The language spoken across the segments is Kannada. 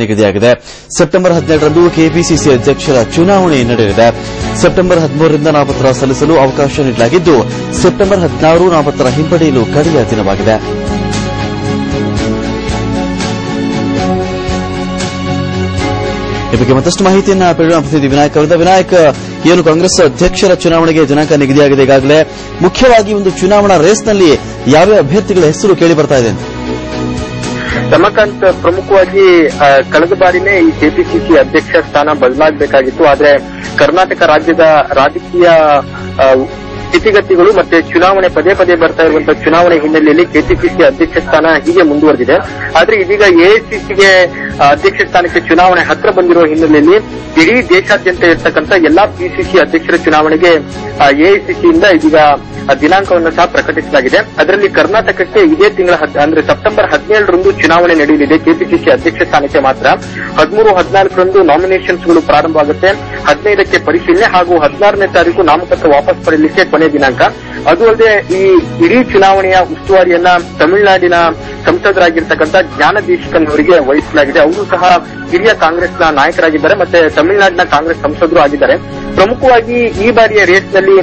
ನಿಗದಿಯಾಗಿದೆ. ಸೆಪ್ಟೆಂಬರ್ 17ರಂದು ಕೆಪಿಸಿಸಿ ಅಧ್ಯಕ್ಷರ ಚುನಾವಣೆ ನಡೆಯಲಿದೆ. ಸೆಪ್ಟೆಂಬರ್ 13ರಿಂದ ನಾಮಪತ್ರ ಸಲ್ಲಿಸಲು ಅವಕಾಶ ನೀಡಲಾಗಿದ್ದು, ಸೆಪ್ಟೆಂಬರ್ 16 ನಾಮಪತ್ರ ಹಿಂಪಡೆಯಲು ಕಡೆಯ ದಿನವಾಗಿದೆ. ಈ ಬಗ್ಗೆ ಮತ್ತಷ್ಟು ಮಾಹಿತಿಯನ್ನು ಪಡೆಯುವ ಪ್ರತಿನಿಧಿ ವಿನಾಯಕ್ ಅವರಿಂದ. ವಿನಾಯಕ್, ಏನು ಕಾಂಗ್ರೆಸ್ ಅಧ್ಯಕ್ಷರ ಚುನಾವಣೆಗೆ ದಿನಾಂಕ ನಿಗದಿಯಾಗಿದೆ ಈಗಾಗಲೇ. ಮುಖ್ಯವಾಗಿ ಒಂದು ಚುನಾವಣಾ ರೇಸ್ನಲ್ಲಿ ಯಾವ ಅಭ್ಯರ್ಥಿಗಳ ಹೆಸರು ಕೇಳಿ ಬರ್ತಾ ಇದೆ? ರಮಾಕಾಂತ್, ಪ್ರಮುಖವಾಗಿ ಕಳೆದ ಬಾರಿನೇ ಈ ಕೆಪಿಸಿಸಿ ಅಧ್ಯಕ್ಷ ಸ್ಥಾನ ಬದಲಾಗಬೇಕಾಗಿತ್ತು. ಆದ್ರೆ ಕರ್ನಾಟಕ ರಾಜ್ಯದ ರಾಜಕೀಯ ಸ್ಥಿತಿಗತಿಗಳು ಮತ್ತೆ ಚುನಾವಣೆ ಪದೇ ಪದೇ ಬರ್ತಾ ಇರುವಂತಹ ಚುನಾವಣೆ ಹಿನ್ನೆಲೆಯಲ್ಲಿ ಕೆಪಿಸಿಸಿ ಅಧ್ಯಕ್ಷ ಸ್ಥಾನ ಹೀಗೆ ಮುಂದುವರೆದಿದೆ. ಆದ್ರೆ ಇದೀಗ ಎಐಸಿಸಿಗೆ ಅಧ್ಯಕ್ಷ ಸ್ಥಾನಕ್ಕೆ ಚುನಾವಣೆ ಹತ್ರ ಬಂದಿರುವ ಹಿನ್ನೆಲೆಯಲ್ಲಿ ಇಡೀ ದೇಶಾದ್ಯಂತ ಇರತಕ್ಕಂಥ ಎಲ್ಲಾ ಪಿಸಿಸಿ ಅಧ್ಯಕ್ಷರ ಚುನಾವಣೆಗೆ ಎಐಸಿಸಿಯಿಂದ ಇದೀಗ ದಿನಾಂಕವನ್ನು ಸಹ ಪ್ರಕಟಿಸಲಾಗಿದೆ. ಅದರಲ್ಲಿ ಕರ್ನಾಟಕಕ್ಕೆ ಇದೇ ತಿಂಗಳ ಅಂದ್ರೆ ಸೆಪ್ಟೆಂಬರ್ 17ರಂದು ಚುನಾವಣೆ ನಡೆಯಲಿದೆ. ಕೆಪಿಸಿಸಿ ಅಧ್ಯಕ್ಷ ಸ್ಥಾನಕ್ಕೆ ಮಾತ್ರ 13, 14ರಂದು ನಾಮಿನೇಷನ್ಸ್ಗಳು ಪ್ರಾರಂಭ ಆಗುತ್ತೆ. 15ಕ್ಕೆ ಪರಿಶೀಲನೆ ಹಾಗೂ 16ನೇ ತಾರೀಕು ನಾಮಪತ್ರ ವಾಪಸ್ ಪಡೆಯಲಿಕ್ಕೆ ಕೊನೆ ದಿನಾಂಕ. ಅದು ಅಲ್ಲದೆ ಈ ಇಡೀ ಚುನಾವಣೆಯ ಉಸ್ತುವಾರಿಯನ್ನ ತಮಿಳುನಾಡಿನ ಸಂಸದರಾಗಿರ್ತಕ್ಕಂಥ ಜ್ಞಾನ ದೇಶಿಕನ್ ಅವರಿಗೆ ವಹಿಸಲಾಗಿದೆ. ಅವರು ಸಹ ಹಿರಿಯ ಕಾಂಗ್ರೆಸ್ನ ನಾಯಕರಾಗಿದ್ದಾರೆ ಮತ್ತೆ ತಮಿಳುನಾಡಿನ ಕಾಂಗ್ರೆಸ್ ಸಂಸದರು ಆಗಿದ್ದಾರೆ. ಪ್ರಮುಖವಾಗಿ ಈ ಬಾರಿಯ ರೇಸ್ನಲ್ಲಿ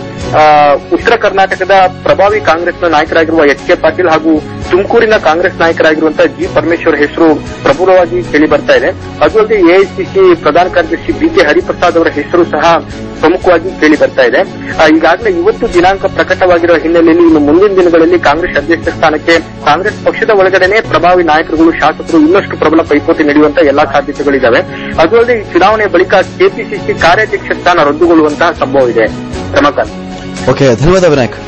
ಉತ್ತರ ಕರ್ನಾಟಕದ ಪ್ರಭಾವಿ ಕಾಂಗ್ರೆಸ್ನ ನಾಯಕರಾಗಿರುವ ಎಚ್.ಕೆ. ಪಾಟೀಲ್ ಹಾಗೂ ತುಮಕೂರಿನ ಕಾಂಗ್ರೆಸ್ ನಾಯಕರಾಗಿರುವಂತಹ ಜಿ. ಪರಮೇಶ್ವರ್ ಹೆಸರು ಪ್ರಬಲವಾಗಿ ಕೇಳಿ ಬರ್ತಾ ಇದೆ. ಅದು ಅಲ್ಲದೆ ಎಐಸಿಸಿ ಪ್ರಧಾನ ಕಾರ್ಯದರ್ಶಿ ಬಿ.ಕೆ. ಹರಿಪ್ರಸಾದ್ ಅವರ ಹೆಸರು ಸಹ ಪ್ರಮುಖವಾಗಿ ಕೇಳಿ ಬರ್ತಾ ಇದೆ. ಈಗಾಗಲೇ ಇವತ್ತು ದಿನಾಂಕ ಪ್ರಕಟವಾಗಿರುವ ಹಿನ್ನೆಲೆಯಲ್ಲಿ ಇನ್ನು ಮುಂದಿನ ದಿನಗಳಲ್ಲಿ ಕಾಂಗ್ರೆಸ್ ಅಧ್ಯಕ್ಷ ಸ್ಥಾನಕ್ಕೆ ಕಾಂಗ್ರೆಸ್ ಪಕ್ಷದ ಒಳಗಡೆನೆ ಪ್ರಭಾವಿ ನಾಯಕರುಗಳು, ಶಾಸಕರು ಇನ್ನಷ್ಟು ಪ್ರಬಲ ಪೈಪೋಟಿ ನಡೆಯುವಂತಹ ಎಲ್ಲಾ ಸಾಧ್ಯತೆಗಳಿದ್ದಾವೆ. ಅದು ಅಲ್ಲದೆ ಈ ಚುನಾವಣೆ ಬಳಿಕ ಕೆಪಿಸಿಸಿ ಕಾರ್ಯಾಧ್ಯಕ್ಷ ಸ್ಥಾನ ರದ್ದುಗೊಳ್ಳುವಂತಹ ಸಂಭವ ಇದೆ. ರಮಾಕಾಂತ್. ಓಕೆ, ಧನ್ಯವಾದ ವಿನಾಯಕ್.